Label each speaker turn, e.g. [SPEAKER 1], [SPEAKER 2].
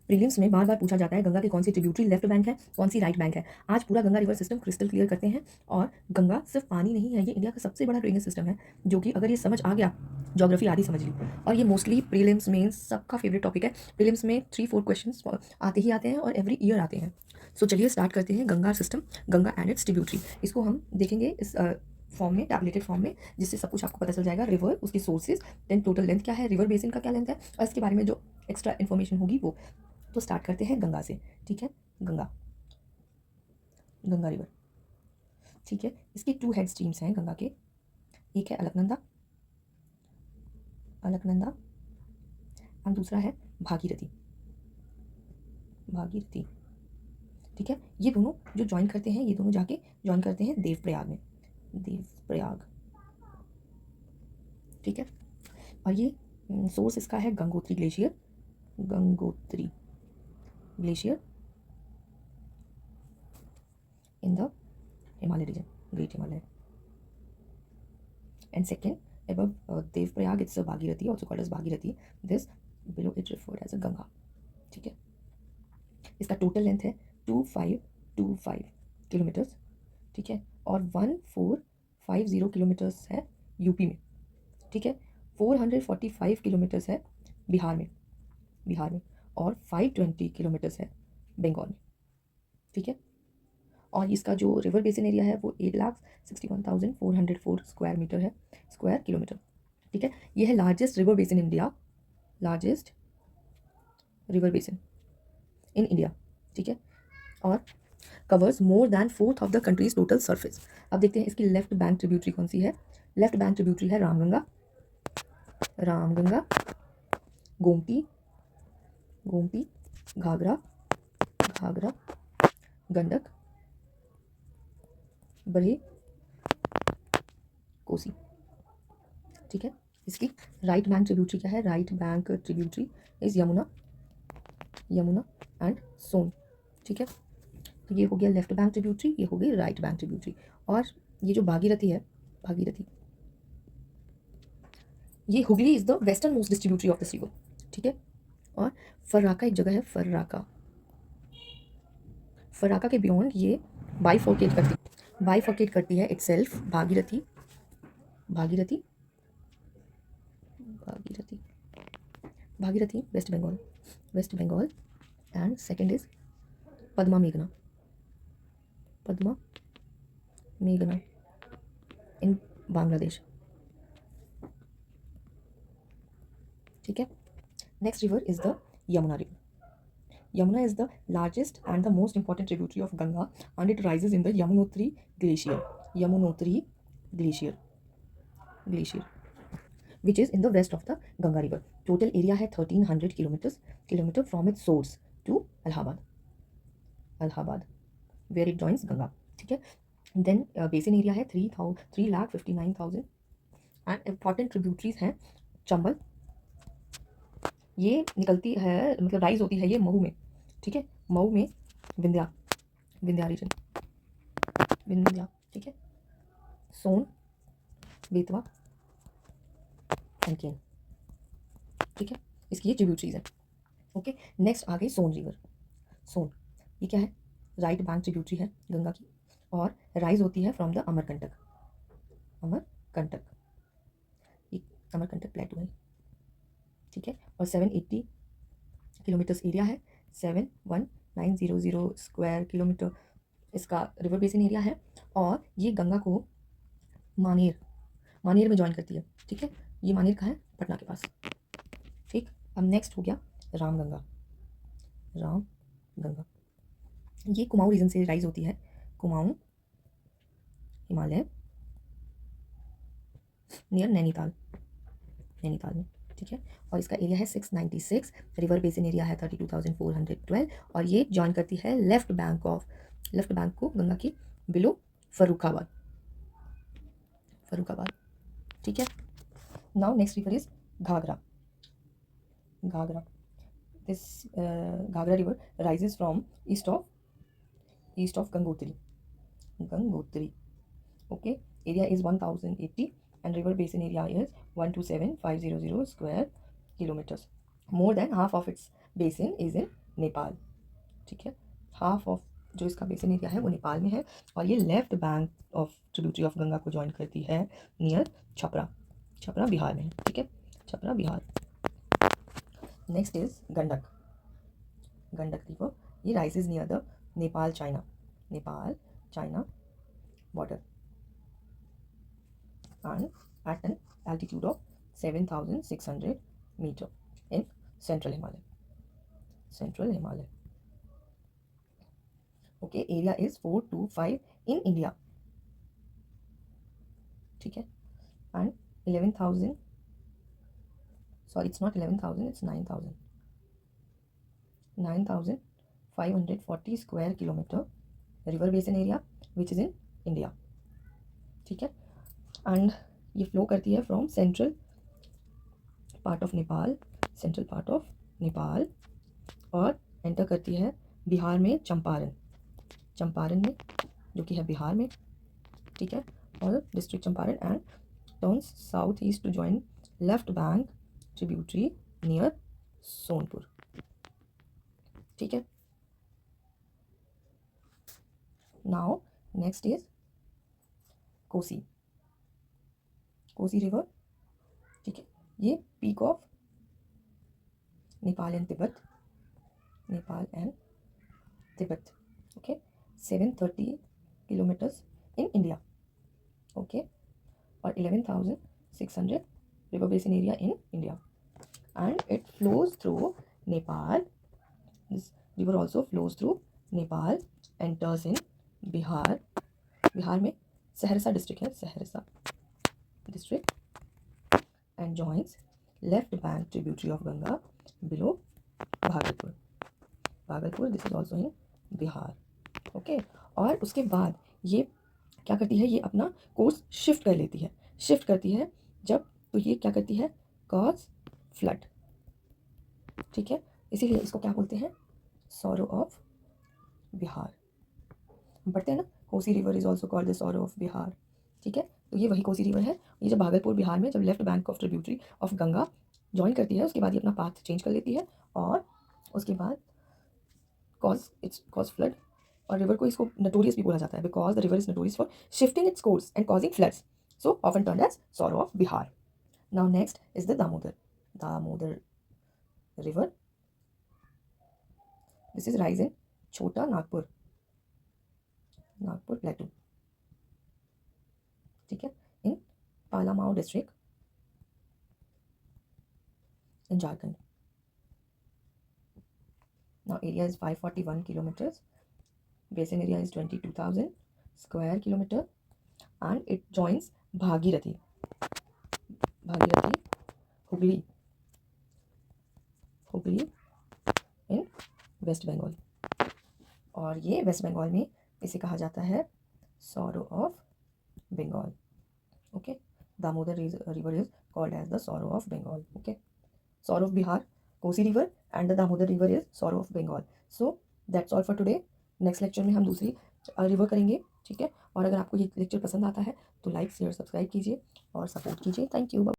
[SPEAKER 1] Prelims में बार बार पूछा जाता है गंगा की कौन सी ट्रिब्यूटरी लेफ्ट बैंक है, कौन सी राइट बैंक है। आज पूरा Ganga river system crystal clear करते हैं। और गंगा सिर्फ पानी नहीं है, ये इंडिया का सबसे बड़ा ड्रेनेज सिस्टम है, जो कि अगर ये समझ आ गया, ज्योग्राफी आदि समझ ली। और ये मोस्टली प्रीलिम्स मेंस सबका फेवरेट टॉपिक है। प्रीलिम्स में 3-4 क्वेश्चन आते ही आते हैं और एवरी ईयर आते हैं। सो चलिए स्टार्ट करते हैं Ganga system, Ganga and it's tributary. इसको हम देखेंगे इस फॉर्म में, टैबलेटेड फॉर्म में, जिससे सब कुछ आपको पता चल जाएगा। रिवर, उसकी सोर्सेज, देन टोटल लेंथ क्या है, रिवर बेसिन का क्या लेंथ है, और इसके बारे में जो एक्स्ट्रा इन्फॉर्मेशन होगी वो। तो स्टार्ट करते हैं गंगा से। ठीक है, गंगा, गंगा रिवर। ठीक है, इसकी 2 हेड स्ट्रीम्स हैं गंगा के। एक है अलकनंदा, अलकनंदा, और दूसरा है भागीरथी, भागीरथी। ठीक है, ये दोनों जो ज्वाइन करते हैं, ये दोनों जाके ज्वाइन करते हैं देवप्रयाग में, देवप्रयाग। ठीक है, और ये सोर्स इसका है Gangotri glacier, Gangotri glacier in the Himalaya region, great Himalaya. And second, above Devprayag, it's a Bhagirathi, also called as Bhagirathi. This below it referred as a Ganga. ठीक है, इसका टोटल लेंथ है 2525 किलोमीटर्स। ठीक है, और 1450 किलोमीटर्स है यूपी में। ठीक है, 445 किलोमीटर्स है बिहार में, बिहार में, और 520 किलोमीटर्स है बंगाल में। ठीक है, और इसका जो रिवर बेसिन एरिया है वो 8,61,404 स्क्वायर मीटर है, स्क्वायर किलोमीटर। ठीक है, ये है largest river basin in India, largest river basin in India. ठीक है, और covers more than 4th of the countries total surface. अब देखते हैं इसकी लेफ्ट बैंक ट्रिब्यूटरी कौन सी है। लेफ्ट बैंक ट्रिब्यूटरी है रामगंगा, रामगंगा, गोमती, गोमती, घाघरा, घाघरा, गंडक, बड़े, कोसी। ठीक है, इसकी राइट बैंक ट्रिब्यूटरी क्या है, right bank tributary is Yamuna, Yamuna and Son. ठीक है, तो ये हो गया लेफ्ट बैंक ट्रिब्यूटरी, ये हो गई राइट बैंक ट्रिब्यूटरी। और ये जो भागीरथी है, भागीरथी, ये Hooghly is the western most distributary of this river. ठीक है, और फर्राका एक जगह है, फर्राका, फर्राका के बियॉन्ड ये बाइफोकेट करती है itself, Bhagirathi, Bhagirathi, Bhagirathi, Bhagirathi, waste Bengal, waste Bengal, and second is Padma मेघना, पद्मा मेघना इन बांग्लादेश। ठीक है, next river is the Yamuna river. Yamuna is the largest and the most important tributary of Ganga, and it rises in the Yamunotri Glacier, Yamunotri Glacier, Glacier, which is in the west of the Ganga River. Total area है 1300 kilometer from its source to Allahabad, Allahabad, where it joins Ganga. ठीक है, then basin area है 3,59,000 and important tributaries हैं चंबल, ये निकलती है, मतलब rise होती है ये मऊ में। ठीक है, मऊ में विंध्या, विंध्या रीजन, विंध्या। ठीक है, सोन, बेतवा एंड केन। ठीक है, इसकी ये ट्रिब्यूटरीज हैं। ओके, नेक्स्ट आ गई सोन रिवर। सोन, ये क्या है, राइट बैंक ट्रिब्यूटरी है गंगा की, और राइज होती है फ्रॉम द अमरकंटक, अमरकंटक, ये अमरकंटक प्लेटू है। ठीक है, और 780 किलोमीटर्स एरिया है, 71900 स्क्वायर किलोमीटर इसका रिवर बेसिन एरिया है। और ये गंगा को मानेर, मानेर में ज्वाइन करती है। ठीक है, ये मानेर कहाँ है, पटना के पास। ठीक, अब नेक्स्ट हो गया रामगंगा, रामगंगा, ये कुमाऊं रीजन से राइज होती है, कुमाऊं हिमालय, नियर नैनीताल, नैनीताल में। ठीक है, और इसका एरिया है 696, रिवर बेसिन एरिया है 32,412, और ये ज्वाइन करती है left bank of, left bank को गंगा की बिलो फर्रुखाबाद, फर्रुखाबाद। ठीक है, now next river is Ghaghra, Ghaghra, this Ghaghra river rises from east of Gangotri, Gangotri. Okay, area is 1080 and river basin area is 127,500 square kilometers. More than half of its basin is in Nepal, ठीक है। Half of जो इसका basin area है वो नेपाल में है, और ये left bank of tributary of Ganga को ज्वाइन करती है नियर छपरा। छपरा बिहार में है, ठीक है, Chhapra Bihar. Next is Gandak. Gandak river, ये rises near the Nepal China, Nepal China border and at an altitude of 7,600 meter in central Himalaya. Central Himalaya. Okay, area is 425 in India. ठीक है, and 11,000. Sorry, it's not 11,000. It's 9,000. 9,540 square kilometer river basin area which is in India. ठीक है, and ये flow करती है from central part of Nepal, central part of Nepal, और enter करती है बिहार में चंपारण, चंपारण में जो कि है बिहार में, ठीक है, और district Champaran, and turns south east to join left bank tributary near Sonpur, ठीक है। Now next is Kosi, Kosi river, ठीक है, ये peak of Nepal and Tibet, Nepal and Tibet, okay, 730 kilometres in India, okay, और 11,600 river basin area in India, and it flows through Nepal. This river also flows through Nepal, enters in Bihar. Bihar में Saharsa district है, Saharsa district, and joins left bank tributary of Ganga below Bhagalpur, Bhagalpur, this is also in Bihar, okay. और उसके बाद ये क्या करती है, ये अपना कोर्स शिफ्ट कर लेती है, शिफ्ट करती है जब, तो ये क्या करती है, कॉज फ्लड, ठीक है, इसीलिए इसको क्या बोलते हैं, सॉरो ऑफ बिहार। हम पढ़ते हैं ना, Kosi river is also called the sorrow of Bihar, ठीक है, तो ये वही कोसी रिवर है। ये जब भागलपुर बिहार में जब left bank of tributary of Ganga join करती है, उसके बाद ये अपना पाथ चेंज कर लेती है, और उसके बाद कॉज फ्लड, और रिवर को इसको नटोरियस भी बोला जाता है, because the river is notorious for shifting its course and causing floods, so often turned as sorrow of Bihar. Now next is the Damodar, Damodar river, this is rise in Chota Nagpur, Nagpur plateau, ठीक है, in Palamau district in Jharkhand. Now area is 541 kilometers, basin area is 22,000 square kilometer, and it joins Bhagirathi, Bhagirathi, Hooghly, Hooghly in West Bengal, और ये waste Bengal में इसे कहा जाता है sorrow of Bengal, okay. Damodar river is called as the sorrow of Bengal, okay. Sorrow of Bihar, Kosi river, and the Damodar river is sorrow of Bengal. So that's all for today. Next lecture में हम दूसरी रिवर करेंगे, ठीक है। और अगर आपको ये लेक्चर पसंद आता है तो लाइक शेयर सब्सक्राइब कीजिए और सपोर्ट कीजिए। Thank you.